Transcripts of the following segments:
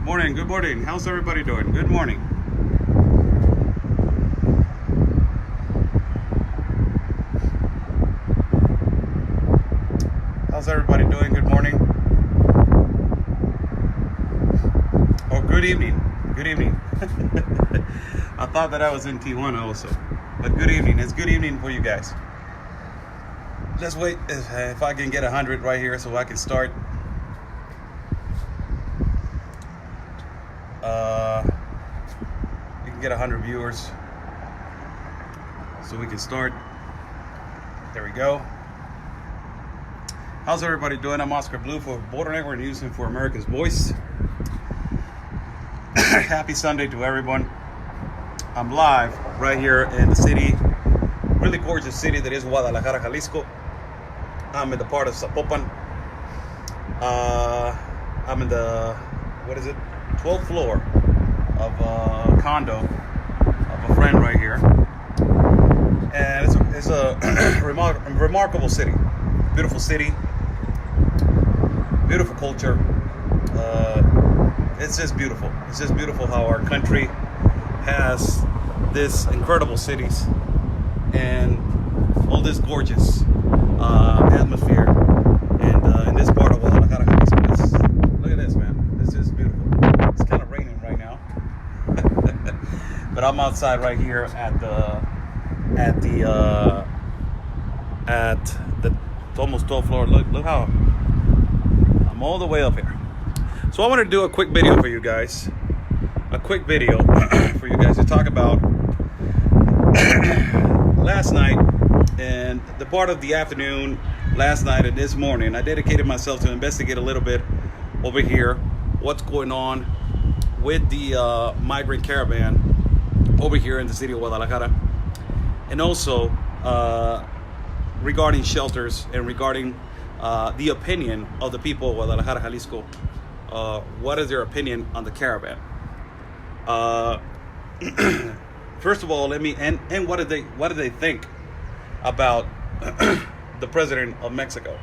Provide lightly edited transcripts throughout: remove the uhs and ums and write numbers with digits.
Morning, good morning. How's everybody doing? Good morning. How's everybody doing? Good morning. Or good evening. Good evening. I thought that I was in Tijuana also. But good evening. It's good evening for you guys. Let's wait if I can get 100 right here so I can start. You can get 100 viewers so we can start. There we go. How's everybody doing? I'm Oscar Blue for Bottleneck. We're using for America's Voice. Happy Sunday to everyone. I'm live right here in the city, really gorgeous city that is Guadalajara, Jalisco. I'm in the part of Zapopan. I'm in the, 12th floor of a condo of a friend right here. And it's a remarkable city. Beautiful city. Beautiful culture. It's just beautiful. It's just beautiful how our country has this incredible cities and all this gorgeous atmosphere. And in this part of Guadalajara, look at this, man. This is beautiful. It's kind of raining right now, but I'm outside right here at the almost 12th floor. Look how I'm all the way up here. So I want to do a quick video for you guys. A quick video for you guys to talk about last night and the part of the afternoon last night and this morning. I dedicated myself to investigate a little bit over here what's going on with the migrant caravan over here in the city of Guadalajara, and also regarding shelters and regarding the opinion of the people of Guadalajara, Jalisco. What is their opinion on the caravan? First of all, and what do they think about the president of Mexico?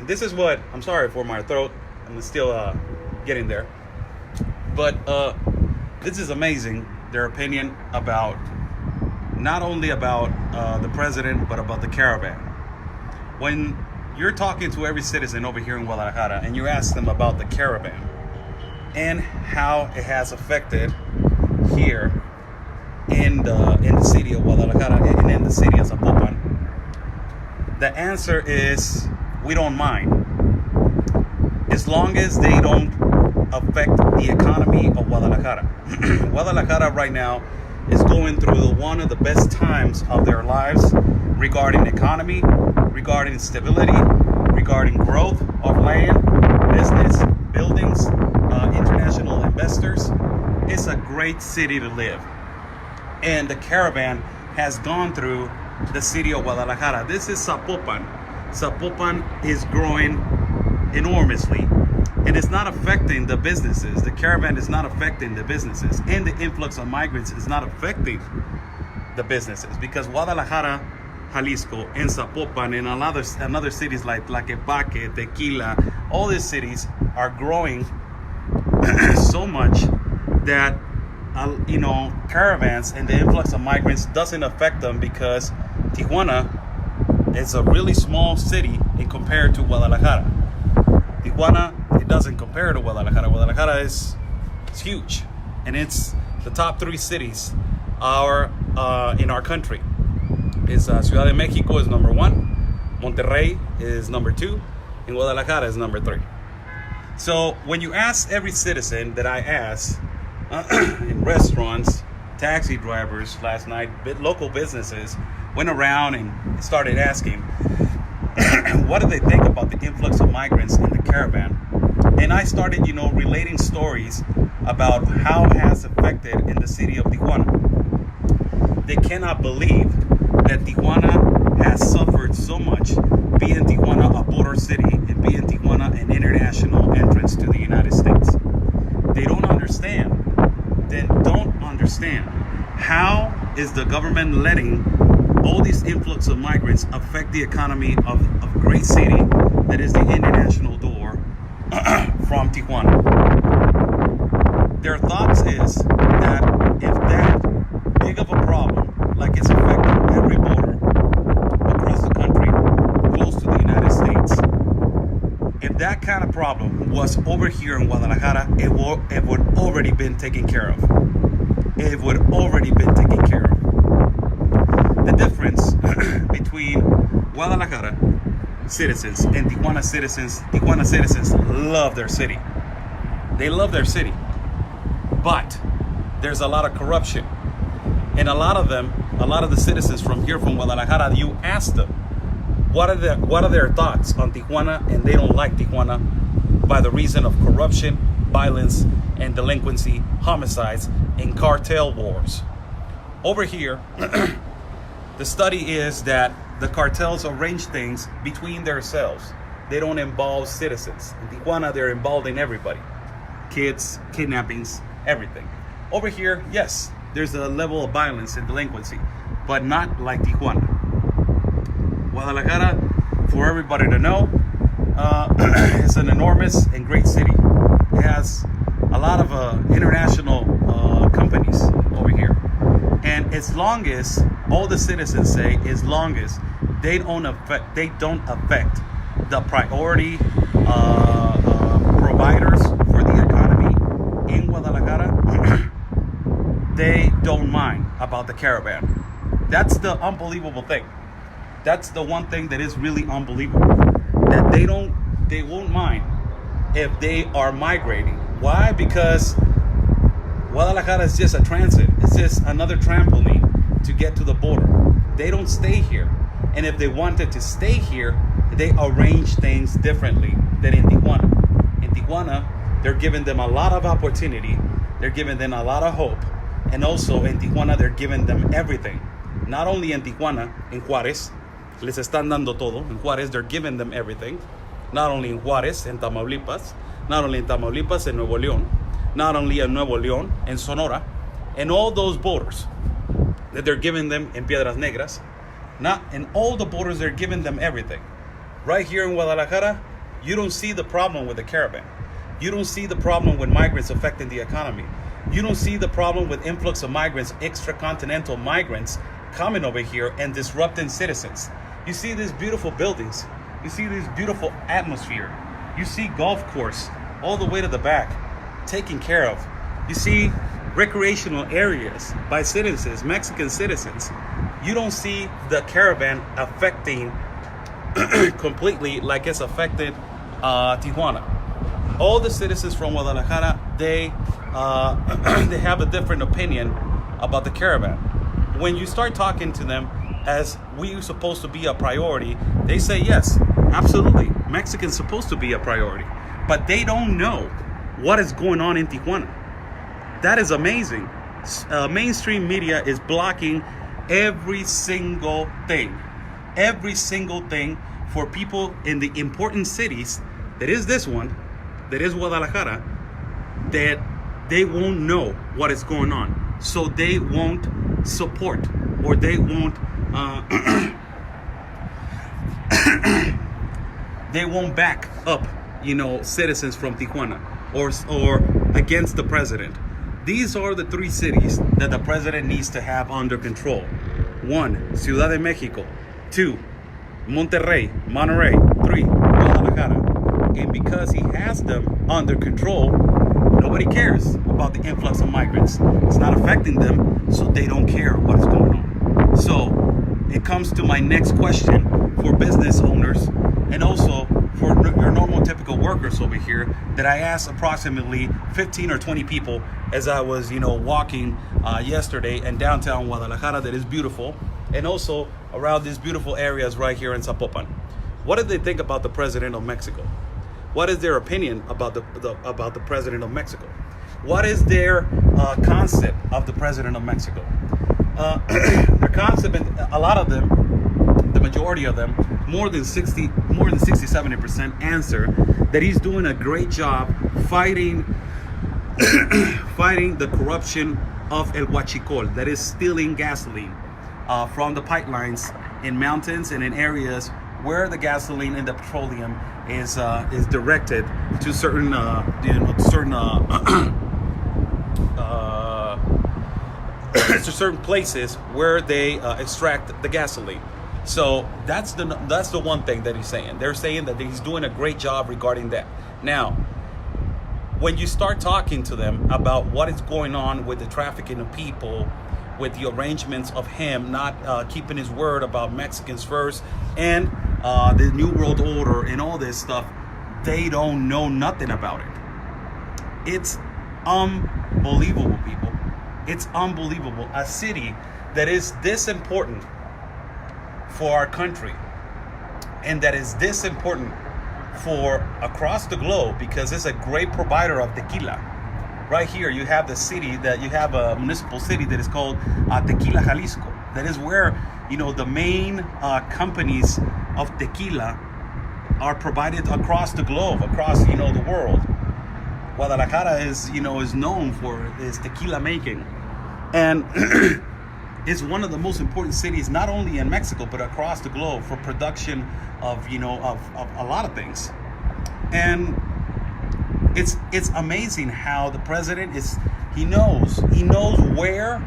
This is what, I'm sorry for my throat, I'm still getting there, but this is amazing, their opinion about not only about the president but about the caravan. When you're talking to every citizen over here in Guadalajara and you ask them about the caravan and how it has affected here in the city of Guadalajara and in the city of Zapopan, the answer is we don't mind, as long as they don't affect the economy of Guadalajara. Guadalajara right now is going through one of the best times of their lives regarding economy, regarding stability, regarding growth of land, business, buildings, international investors. It's a great city to live. And the caravan has gone through the city of Guadalajara. This is Zapopan. Zapopan is growing enormously. And it's not affecting the businesses. The caravan is not affecting the businesses. And the influx of migrants is not affecting the businesses. Because Guadalajara, Jalisco, and Zapopan, and another cities like Tlaquepaque, Tequila, all these cities are growing so much that caravans and the influx of migrants doesn't affect them, because Tijuana is a really small city in compared to Guadalajara. Tijuana, it doesn't compare to Guadalajara. Guadalajara is huge, and it's the top 3 cities in our country. Is Ciudad de Mexico is number 1, Monterrey is number 2, and Guadalajara is number 3. So when you ask every citizen that I asked in restaurants, taxi drivers last night, local businesses, went around and started asking what do they think about the influx of migrants in the caravan. And I started, relating stories about how it has affected in the city of Tijuana. They cannot believe that Tijuana has suffered so much, being Tijuana a border city and being Tijuana an international entrance to the United States. They don't understand. How is the government letting all these influx of migrants affect the economy of a great city that is the international door from Tijuana. Their thoughts is that if that big of a problem, like it's affecting every border across the country, close to the United States, if that kind of problem was over here in Guadalajara, it would already been taken care of. It would already been taken care of. The difference between Guadalajara citizens and Tijuana citizens love their city. They love their city. But there's a lot of corruption. And a lot of the citizens from here, from Guadalajara, you ask them, what are their thoughts on Tijuana, and they don't like Tijuana by the reason of corruption, violence, and delinquency, homicides, and cartel wars. Over here, the study is that the cartels arrange things between themselves. They don't involve citizens. In Tijuana, they're involving everybody. Kids, kidnappings, everything. Over here, yes, there's a level of violence and delinquency, but not like Tijuana. Guadalajara, for everybody to know, is an enormous and great city. It has a lot of international companies over here. And as long as all the citizens say, as long as they don't affect the priority providers for the economy in Guadalajara, they don't mind about the caravan. That's the unbelievable thing. That's the one thing that is really unbelievable. That they won't mind if they are migrating. Why? Because Guadalajara is just a transit. It's just another trampoline to get to the border. They don't stay here. And if they wanted to stay here, they arrange things differently than in Tijuana. In Tijuana, they're giving them a lot of opportunity. They're giving them a lot of hope. And also in Tijuana, they're giving them everything. Not only in Tijuana, in Juárez, les están dando todo. In Juárez, they're giving them everything. Not only in Juárez, in Tamaulipas. Not only in Tamaulipas, in Nuevo León. Not only in Nuevo León, in Sonora. And all those borders that they're giving them in Piedras Negras. Not in all the borders, they're giving them everything. Right here in Guadalajara, you don't see the problem with the caravan. You don't see the problem with migrants affecting the economy. You don't see the problem with influx of migrants, extracontinental migrants, coming over here and disrupting citizens. You see these beautiful buildings. You see this beautiful atmosphere. You see golf course all the way to the back, taken care of. You see recreational areas by citizens, Mexican citizens. You don't see the caravan affecting completely like it's affected Tijuana. All the citizens from Guadalajara, they have a different opinion about the caravan. When you start talking to them as we supposed to be a priority, they say yes, absolutely, Mexicans supposed to be a priority, but they don't know what is going on in Tijuana. That is amazing. Mainstream media is blocking every single thing for people in the important cities. That is this one, that is Guadalajara, that they won't know what is going on, so they won't support, or they won't they won't back up, citizens from Tijuana or against the president. These are the three cities that the president needs to have under control. 1, Ciudad de Mexico. 2, Monterrey. 3, Guadalajara. And because he has them under control, nobody cares about the influx of migrants. It's not affecting them, so they don't care what is going on. So it comes to my next question for business owners and also for your normal typical workers over here, that I asked approximately 15 or 20 people as I was, walking yesterday in downtown Guadalajara, that is beautiful, and also around these beautiful areas right here in Zapopan. What did they think about the president of Mexico? What is their opinion about the president of Mexico? What is their concept of the president of Mexico? Their concept, a lot of them, the majority of them, more than 70% answer that he's doing a great job fighting the corruption of El Huachicol, that is stealing gasoline from the pipelines in mountains and in areas where the gasoline and the petroleum is directed to certain to certain places where they extract the gasoline. So that's the one thing that he's saying. They're saying that he's doing a great job regarding that. Now, when you start talking to them about what is going on with the trafficking of people, with the arrangements of him not keeping his word about Mexicans first and the New World Order and all this stuff, they don't know nothing about it. It's unbelievable, people. It's unbelievable. A city that is this important for our country and that is this important for across the globe, because it's a great provider of tequila. Right here you have a municipal city that is called Tequila Jalisco. That is where the main companies of tequila are provided across the globe, across the world. Guadalajara is known for its tequila making, and it's one of the most important cities not only in Mexico but across the globe for production of a lot of things. And it's amazing how the president he knows where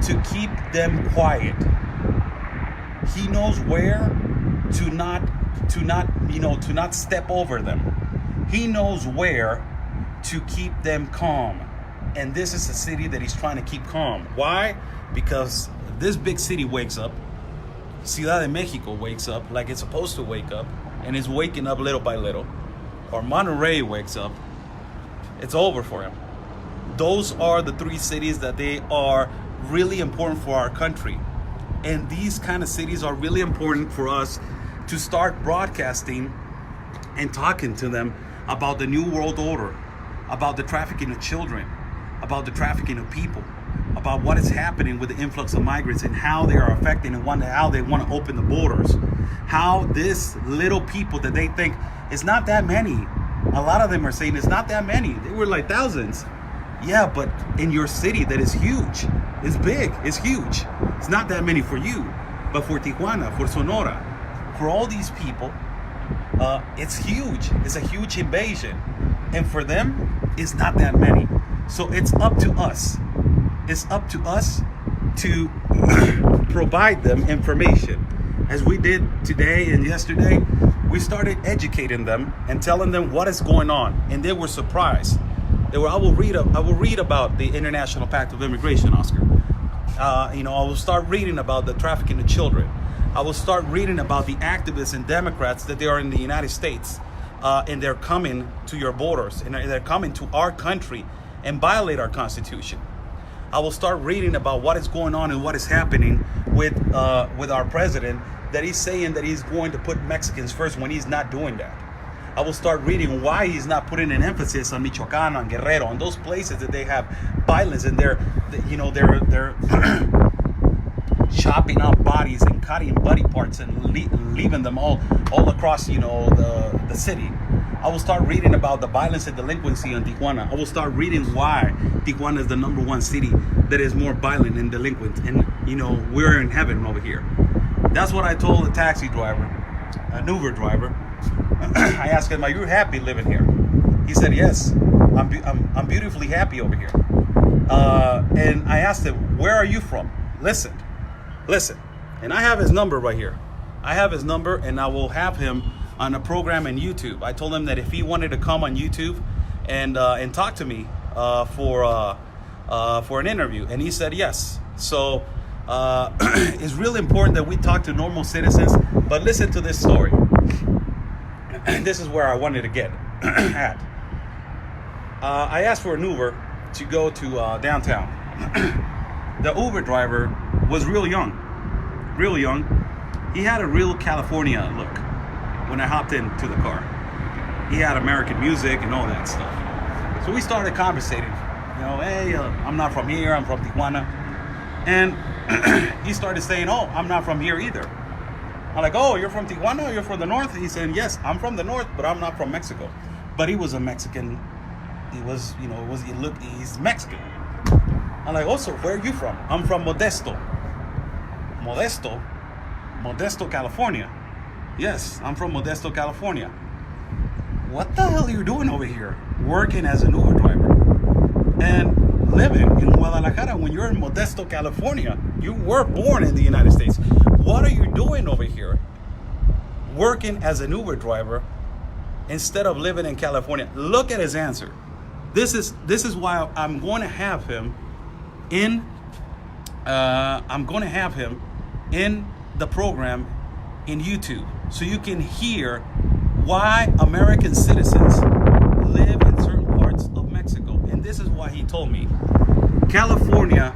to keep them quiet. He knows where to not step over them. He knows where to keep them calm. And this is a city that he's trying to keep calm. Why? Because this big city wakes up. Ciudad de Mexico wakes up like it's supposed to wake up, and is waking up little by little. Or Monterrey wakes up. It's over for him. Those are the three cities that they are really important for our country. And these kind of cities are really important for us to start broadcasting and talking to them about the New World Order, about the trafficking of children, about the trafficking of people, about what is happening with the influx of migrants and how they are affecting and how they want to open the borders. How this little people that they think it's not that many. A lot of them are saying it's not that many. They were like thousands. Yeah, but in your city that is huge, it's big, it's huge. It's not that many for you, but for Tijuana, for Sonora, for all these people, it's huge. It's a huge invasion. And for them, it's not that many. So it's up to us. It's up to us to provide them information. As we did today and yesterday, we started educating them and telling them what is going on. And they were surprised. I will read about the International Pact of Immigration, Oscar. I will start reading about the trafficking of children. I will start reading about the activists and Democrats that they are in the United States, and they're coming to your borders, and they're coming to our country and violate our Constitution. I will start reading about what is going on and what is happening with our president, that he's saying that he's going to put Mexicans first when he's not doing that. I will start reading why he's not putting an emphasis on Michoacán, on Guerrero, on those places that they have violence, and they're chopping up bodies and cutting body parts and leaving them all across the city. I will start reading about the violence and delinquency in Tijuana. I will start reading why Tijuana is the #1 city that is more violent and delinquent, and we're in heaven over here. That's what I told a taxi driver, an Uber driver. I asked him, "Are you happy living here?" He said, "Yes, I'm beautifully happy over here." And I asked him, "Where are you from?" Listen. And I have his number right here. I have his number, and I will have him on a program on YouTube. I told him that if he wanted to come on YouTube and talk to me for an interview, and he said yes. So it's really important that we talk to normal citizens. But listen to this story. This is where I wanted to get at. I asked for an Uber to go to downtown. The Uber driver was real young. He had a real California look when I hopped into the car. He had American music and all that stuff. So we started conversating. Hey, I'm not from here, I'm from Tijuana. And he started saying, "Oh, I'm not from here either." I'm like, "Oh, you're from Tijuana? You're from the north?" He said, "Yes, I'm from the north, but I'm not from Mexico." But he was a Mexican. He's Mexican. I'm like, "Oh, so where are you from?" "I'm from Modesto, California." Yes, I'm from Modesto, California. What the hell are you doing over here? Working as an Uber driver and living in Guadalajara when you're in Modesto, California. You were born in the United States. What are you doing over here? Working as an Uber driver instead of living in California. Look at his answer. This is why I'm going to have him in. I'm going to have him in the program in YouTube, so you can hear why American citizens live in certain parts of Mexico. And this is why he told me, California,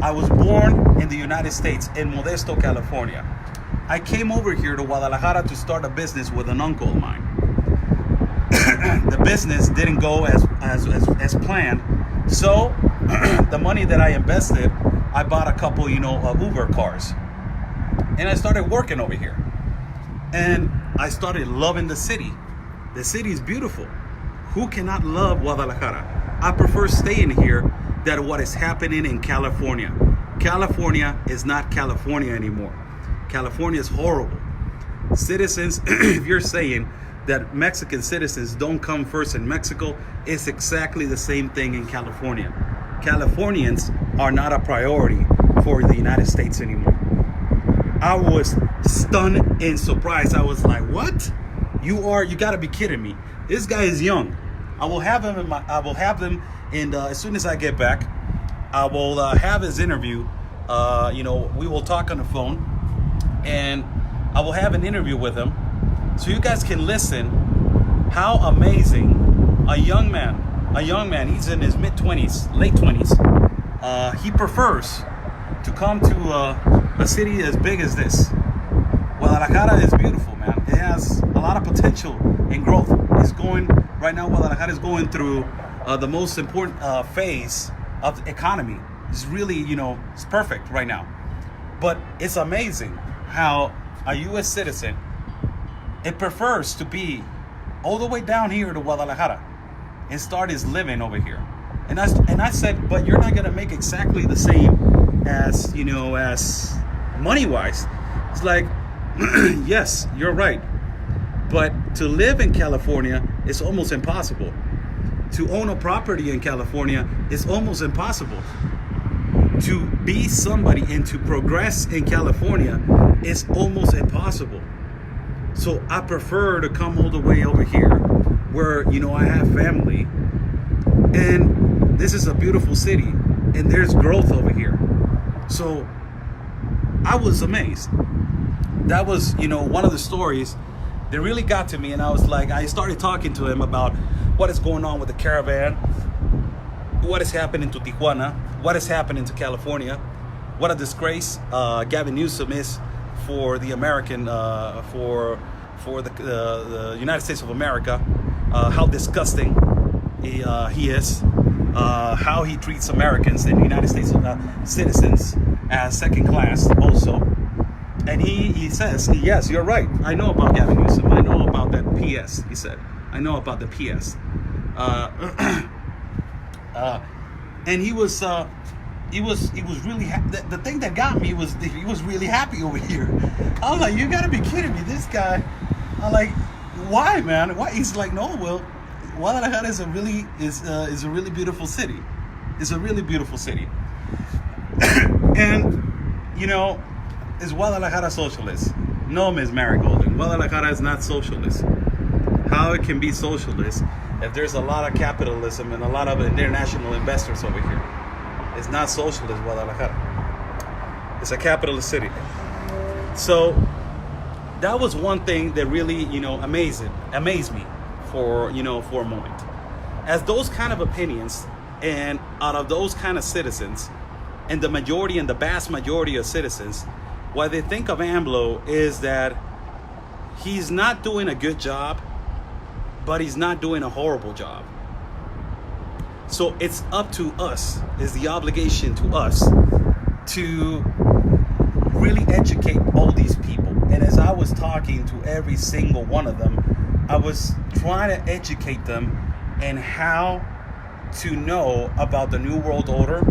I was born in the United States in Modesto, California. I came over here to Guadalajara to start a business with an uncle of mine. The business didn't go as planned. So the money that I invested, I bought a couple, of Uber cars. And I started working over here. And I started loving the city. The city is beautiful. Who cannot love Guadalajara? I prefer staying here than what is happening in California. California is not California anymore. California is horrible. Citizens, if you're saying that Mexican citizens don't come first in Mexico, it's exactly the same thing in California. Californians are not a priority for the United States anymore. I was stunned and surprised. I was like, what? You gotta be kidding me. This guy is young. I will have him and as soon as I get back, I will have his interview. We will talk on the phone, and I will have an interview with him, so you guys can listen how amazing a young man, he's in his mid-20s, late 20s, he prefers to come to a city as big as this. Guadalajara is beautiful, man. It has a lot of potential and growth. Right now, Guadalajara is going through the most important phase of the economy. It's really, it's perfect right now. But it's amazing how a U.S. citizen, it prefers to be all the way down here to Guadalajara and start his living over here. And I said, but you're not going to make exactly the same as, as money-wise. It's like, yes, you're right. But to live in California is almost impossible. To own a property in California is almost impossible. To be somebody and to progress in California is almost impossible. So I prefer to come all the way over here where, I have family. And this is a beautiful city. And there's growth over here. So I was amazed. That was, one of the stories that really got to me. And I started talking to him about what is going on with the caravan, what is happening to Tijuana, what is happening to California, what a disgrace Gavin Newsom is for the American, for the United States of America, how disgusting he is, how he treats Americans and United States citizens as second class also. And he says, yes, you're right. I know about Gavin Newsom. I know about that PS, he said. I know about the PS. And he was really the thing that got me was he was really happy over here. I was like, you gotta be kidding me, this guy. I'm like, why, man? Why? He's like, no, well, Guadalajara is a really beautiful city. It's a really beautiful city. And is Guadalajara socialist? No, Ms. Marigolden. Guadalajara is not socialist. How it can be socialist if there's a lot of capitalism and a lot of international investors over here? It's not socialist, Guadalajara. It's a capitalist city. So that was one thing that really, amazed me for a moment. As those kind of opinions and out of those kind of citizens, and the majority and the vast majority of citizens, what they think of AMLO is that he's not doing a good job, but he's not doing a horrible job. So it's up to us, is the obligation to us to really educate all these people. And as I was talking to every single one of them, I was trying to educate them in how to know about the New World Order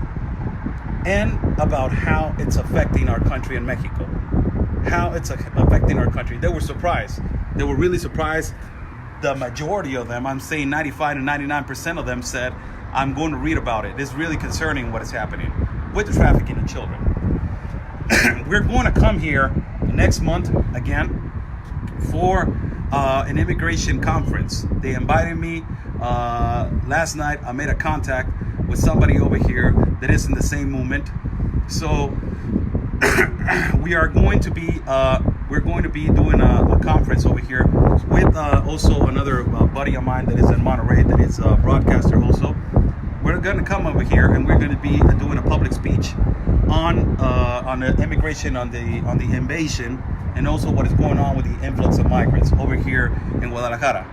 and about how it's affecting our country in Mexico. how it's affecting our country. They were surprised. They were really surprised. The majority of them, I'm saying 95 to 99% of them, said, I'm going to read about it. It's really concerning what is happening with the trafficking of children. We're going to come here next month again for an immigration conference. They invited me last night. I made a contact with somebody over here that is in the same movement. So we are going to be doing a conference over here with also another buddy of mine that is in Monterey, that is a broadcaster also. We're going to come over here and we're going to be doing a public speech on the immigration, on the invasion, and also what is going on with the influx of migrants over here in Guadalajara.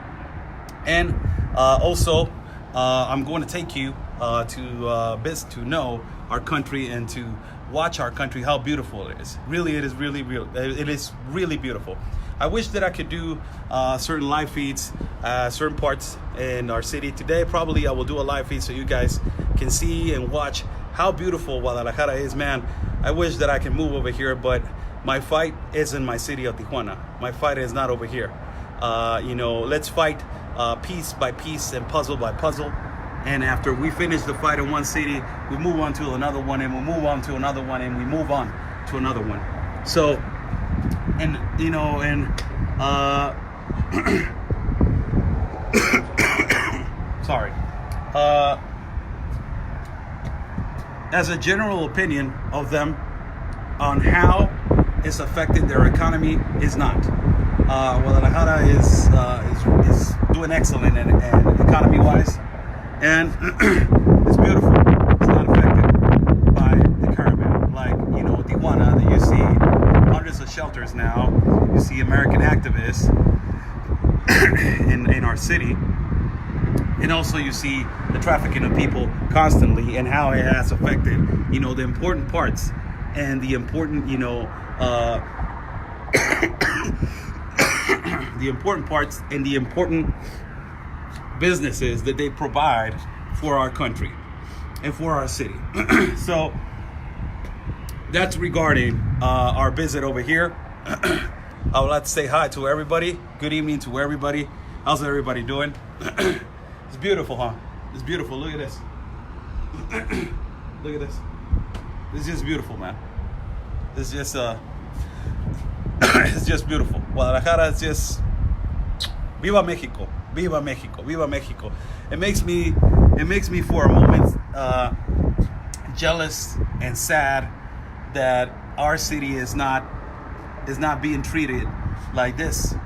And also I'm going to take you to know our country and to watch our country, how beautiful it is. Really, it is really real. It is really beautiful. I wish that I could do certain live feeds, certain parts in our city. Today, probably I will do a live feed so you guys can see and watch how beautiful Guadalajara is, man. I wish that I can move over here, but my fight is in my city of Tijuana. My fight is not over here. Let's fight piece by piece and puzzle by puzzle. And after we finish the fight in one city, we move on to another one, and we move on to another one, and we move on to another one. So, sorry. As a general opinion of them on how it's affected their economy is not. Guadalajara is doing excellent in economy-wise. And it's beautiful. It's not affected by the caravan. Like, Tijuana, that you see hundreds of shelters now. You see American activists in our city. And also you see the trafficking of people constantly and how it has affected, the important parts and the important, the important parts and the important businesses that they provide for our country and for our city. So that's regarding our visit over here. I would like to say hi to everybody. Good evening to everybody. How's everybody doing? It's beautiful, huh? It's beautiful. Look at this. Look at this. It's just beautiful, man. It's just it's just beautiful. Guadalajara is just Viva Mexico. Viva Mexico, Viva Mexico. It makes me for a moment jealous and sad that our city is not being treated like this.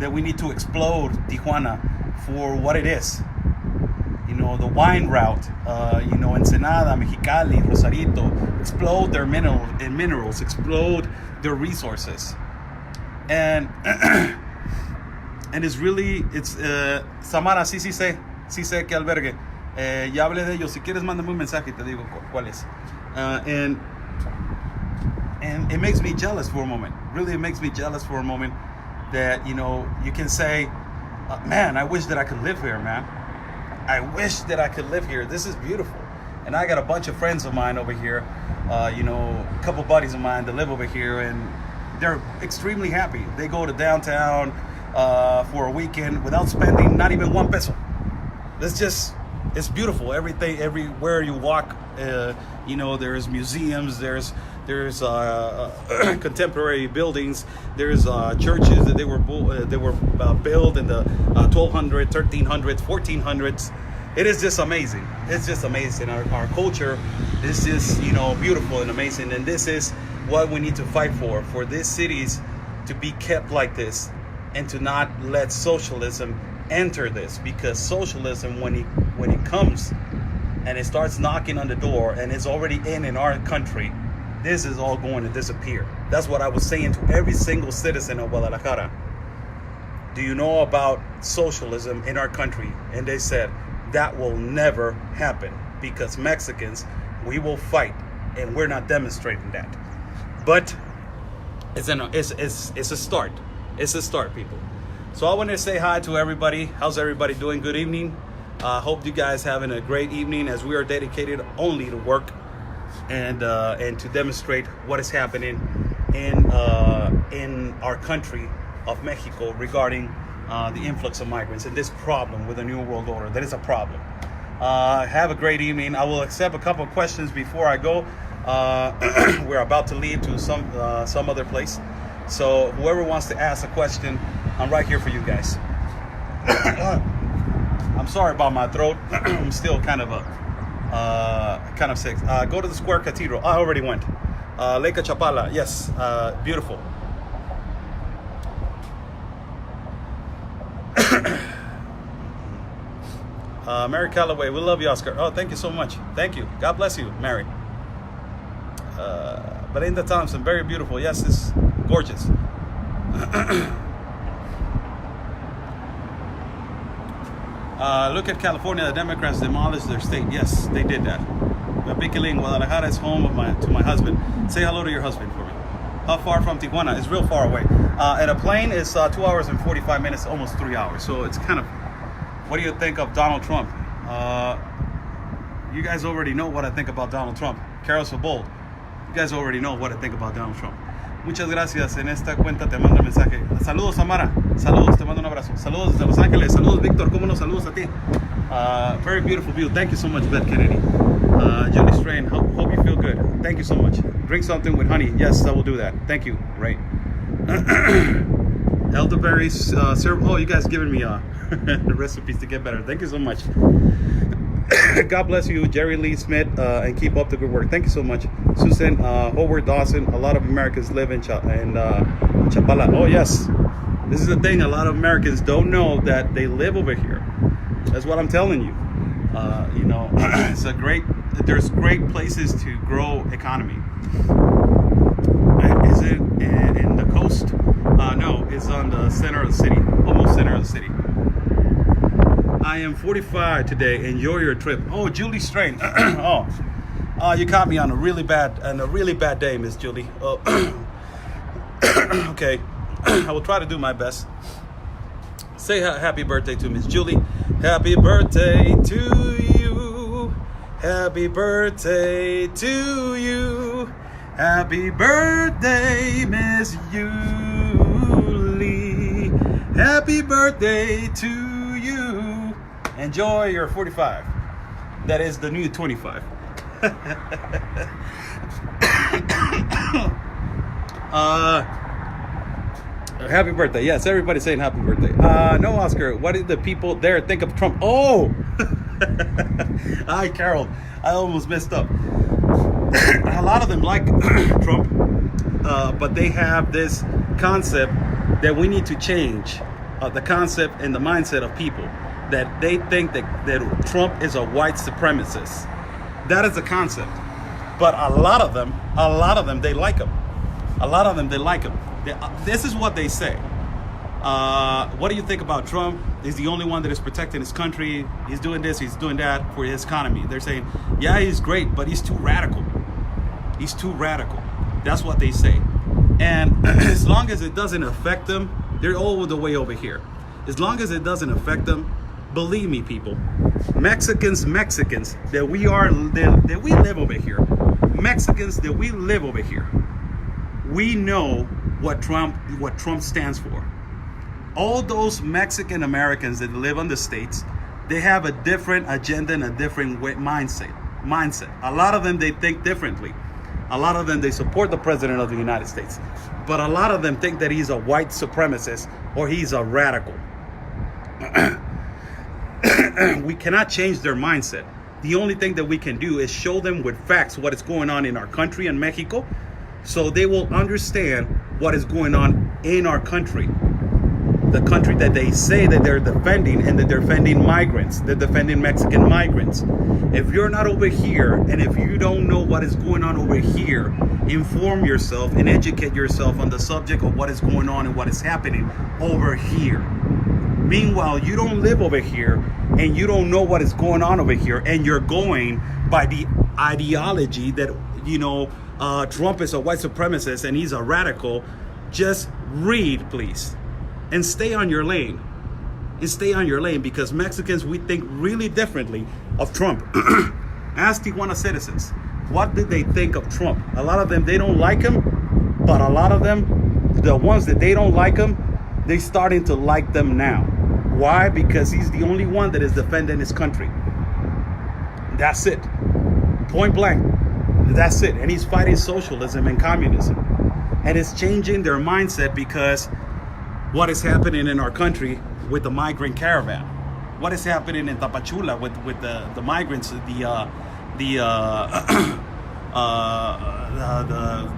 That we need to explode Tijuana for what it is. The wine route, Ensenada, Mexicali, Rosarito, explode their minerals, explode their resources. And it's Samara, sí sé que albergue. Ya hablé de ellos. Si quieres, mándame un mensaje y te digo cuál es. And it makes me jealous for a moment. Really, it makes me jealous for a moment that, you can say, man, I wish that I could live here, man. I wish that I could live here. This is beautiful. And I got a bunch of friends of mine over here, a couple buddies of mine that live over here, and they're extremely happy. They go to downtown for a weekend without spending not even 1 peso. It's beautiful. Everywhere you walk, there's museums, there's contemporary buildings, there's churches that they were built in the 1200s, 1300s, 1400s. It is just amazing. It's just amazing. Our culture is just beautiful and amazing, and this is what we need to fight for these cities to be kept like this, and to not let socialism enter this, because socialism, when it comes and it starts knocking on the door and it's already in our country, this is all going to disappear. That's what I was saying to every single citizen of Guadalajara. Do you know about socialism in our country? And they said that will never happen, because Mexicans, we will fight, and we're not demonstrating that. But it's a start. It's a start, people. So I want to say hi to everybody. How's everybody doing? Good evening. Hope you guys having a great evening, as we are dedicated only to work and to demonstrate what is happening in our country of Mexico regarding the influx of migrants and this problem with the New World Order. That is a problem. Have a great evening. I will accept a couple of questions before I go. We're about to leave to some other place. So whoever wants to ask a question, I'm right here for you guys. I'm sorry about my throat. I'm still kind of sick. Go to the Square Cathedral. I already went. Lake of Chapala. Yes, beautiful. Mary Calloway, we love you, Oscar. Oh, thank you so much. Thank you. God bless you, Mary. Belinda Thompson, very beautiful. Yes, it's gorgeous. Look at California. The Democrats demolished their state. Yes, they did that. Bikiling, Guadalajara is home of to my husband. Say hello to your husband for me. How far from Tijuana? It's real far away. And a plane is 2 hours and 45 minutes, almost 3 hours. So it's kind of. What do you think of Donald Trump? You guys already know what I think about Donald Trump. Carol Bold. You guys already know what I think about Donald Trump. Muchas gracias. En esta cuenta te mando el mensaje. Saludos, Samara. Saludos, te mando un abrazo. Saludos desde Los Ángeles. Saludos, Víctor. ¿Cómo no? Saludos a ti. Very beautiful view. Thank you so much, Beth Kennedy. Julie Strain. Hope you feel good. Thank you so much. Drink something with honey. Yes, I will do that. Thank you. Right. Elderberries. Oh, you guys giving me the recipes to get better. Thank you so much. God bless you, Jerry Lee Smith, and keep up the good work. Thank you so much. Susan Howard Dawson. A lot of Americans live in Chapala. Oh, yes. This is the thing. A lot of Americans don't know that they live over here. That's what I'm telling you. There's great places to grow economy. Is it in the coast? No, it's on the center of the city, almost center of the city. I am 45 today. Enjoy your trip. Oh, Julie Strain. You caught me on a really bad day, Miss Julie. Okay, I will try to do my best. Say happy birthday to Miss Julie. Happy birthday to you. Happy birthday to you. Happy birthday, Miss Julie. Happy birthday to you. Enjoy your 45. That is the new 25. Happy birthday. Yes, everybody's saying happy birthday. No, Oscar, what did the people there think of Trump? Oh! Hi, Carol. I almost messed up. A lot of them like Trump, but they have this concept that we need to change the concept and the mindset of people, that they think that Trump is a white supremacist. That is the concept. But a lot of them, they like him. A lot of them, they like him. This is what they say. What do you think about Trump? He's the only one that is protecting his country. He's doing this, he's doing that for his economy. They're saying, yeah, he's great, but he's too radical. He's too radical. That's what they say. And as long as it doesn't affect them, they're all the way over here. As long as it doesn't affect them, believe me, people, Mexicans that we live over here, Mexicans that we live over here, we know what Trump stands for. All those Mexican Americans that live in the States, they have a different agenda and a different mindset. A lot of them, they think differently. A lot of them, they support the president of the United States. But a lot of them think that he's a white supremacist or he's a radical. We cannot change their mindset. The only thing that we can do is show them with facts what is going on in our country in Mexico, so they will understand what is going on in our country. The country that they say that they're defending, and that they're defending migrants. They're defending Mexican migrants. If you're not over here, and if you don't know what is going on over here, inform yourself and educate yourself on the subject of what is going on and what is happening over here. Meanwhile, you don't live over here, and you don't know what is going on over here, and you're going by the ideology that, Trump is a white supremacist and he's a radical. Just read, please. And stay on your lane. Because Mexicans, we think really differently of Trump. Ask Tijuana citizens, what did they think of Trump? A lot of them, they don't like him, But a lot of them, the ones that they don't like him, they starting to like them now. Why? Because he's the only one that is defending his country. That's it. Point blank. That's it. And he's fighting socialism and communism. And it's changing their mindset because what is happening in our country with the migrant caravan? What is happening in Tapachula with the migrants, the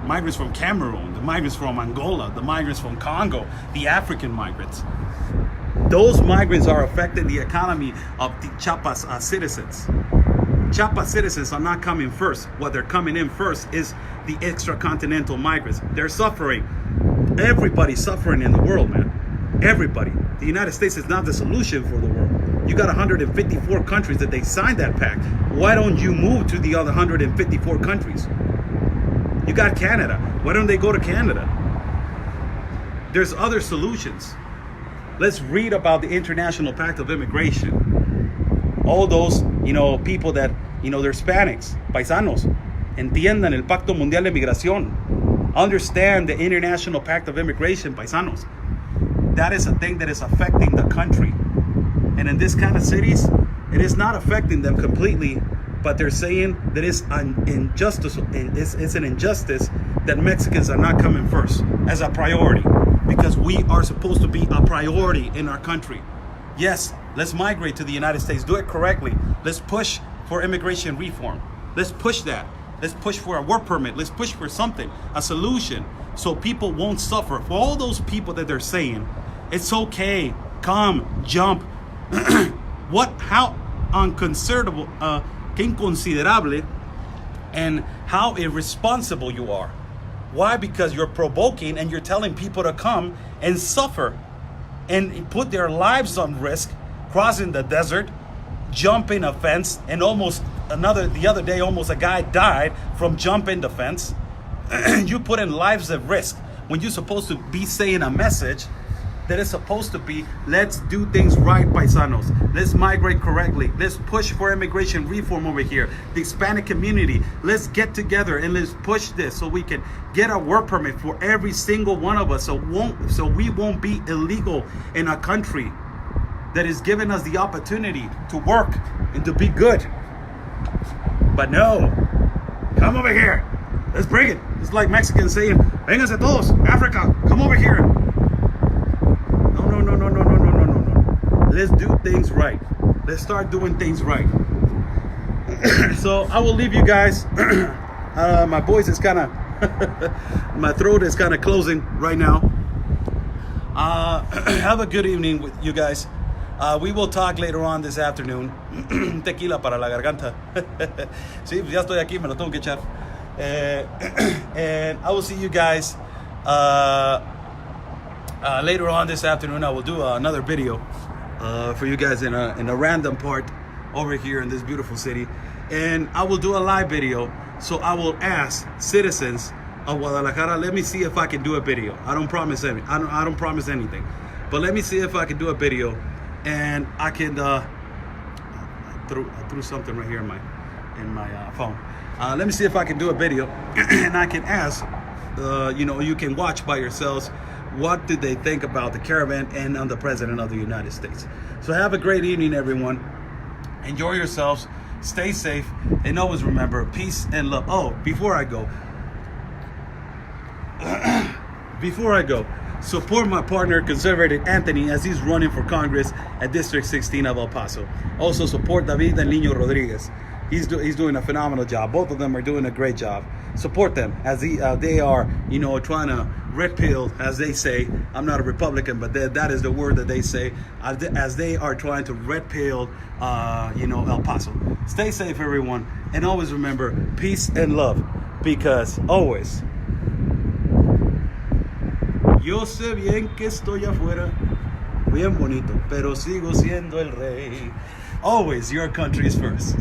migrants from Cameroon, the migrants from Angola, the migrants from Congo, the African migrants? Those migrants are affecting the economy of the Chiapas citizens. Chiapas citizens are not coming first. What they're coming in first is the extracontinental migrants. They're suffering. Everybody's suffering in the world, man. Everybody. The United States is not the solution for the world. You got 154 countries that they signed that pact. Why don't you move to the other 154 countries? You got Canada. Why don't they go to Canada? There's other solutions. Let's read about the International Pact of Immigration. All those, people that, they're Hispanics, paisanos, entiendan el Pacto Mundial de Migración. Understand the International Pact of Immigration, paisanos. That is a thing that is affecting the country. And in this kind of cities, it is not affecting them completely, but they're saying that it's an injustice. It's an injustice that Mexicans are not coming first as a priority, because we are supposed to be a priority in our country. Yes, let's migrate to the United States. Do it correctly. Let's push for immigration reform. Let's push that. Let's push for a work permit. Let's push for something, a solution, so people won't suffer. For all those people that they're saying, it's okay, come, jump. How unconsiderable, que inconsiderable, and how irresponsible you are. Why? Because you're provoking and you're telling people to come and suffer and put their lives on risk, crossing the desert, jumping a fence, and the other day, almost a guy died from jumping the fence. You put in lives at risk when you're supposed to be saying a message that is supposed to be, let's do things right, paisanos. Let's migrate correctly. Let's push for immigration reform over here. The Hispanic community, let's get together and let's push this so we can get a work permit for every single one of us, so we won't be illegal in a country that is giving us the opportunity to work and to be good. But no, come over here. Let's bring it. It's like Mexicans saying, vénganse todos, Africa, come over here. No. Let's do things right. Let's start doing things right. So I will leave you guys. My voice is kind of, my throat is kind of closing right now. Have a good evening with you guys. We will talk later on this afternoon. Tequila para la garganta. Sí, ya estoy aquí, me lo tengo que echar. And I will see you guys later on this afternoon. I will do another video for you guys in a random part over here in this beautiful city. And I will do a live video. So I will ask citizens of Guadalajara, let me see if I can do a video. I don't promise anything. I don't promise anything. But let me see if I can do a video. And I can I threw something right here in my phone. Let me see if I can do a video, and I can ask. You can watch by yourselves. What did they think about the caravan and on the President of the United States? So have a great evening, everyone. Enjoy yourselves. Stay safe, and always remember peace and love. Oh, before I go. Support my partner, Conservative Anthony, as he's running for Congress at District 16 of El Paso. Also support David and Niño Rodriguez. He's doing a phenomenal job. Both of them are doing a great job. Support them as they are, trying to red pill, as they say. I'm not a Republican, but that is the word that they say, as they are trying to red pill, El Paso. Stay safe, everyone, and always remember peace and love, because always. Yo sé bien que estoy afuera, bien bonito, pero sigo siendo el rey. Always, your country is first.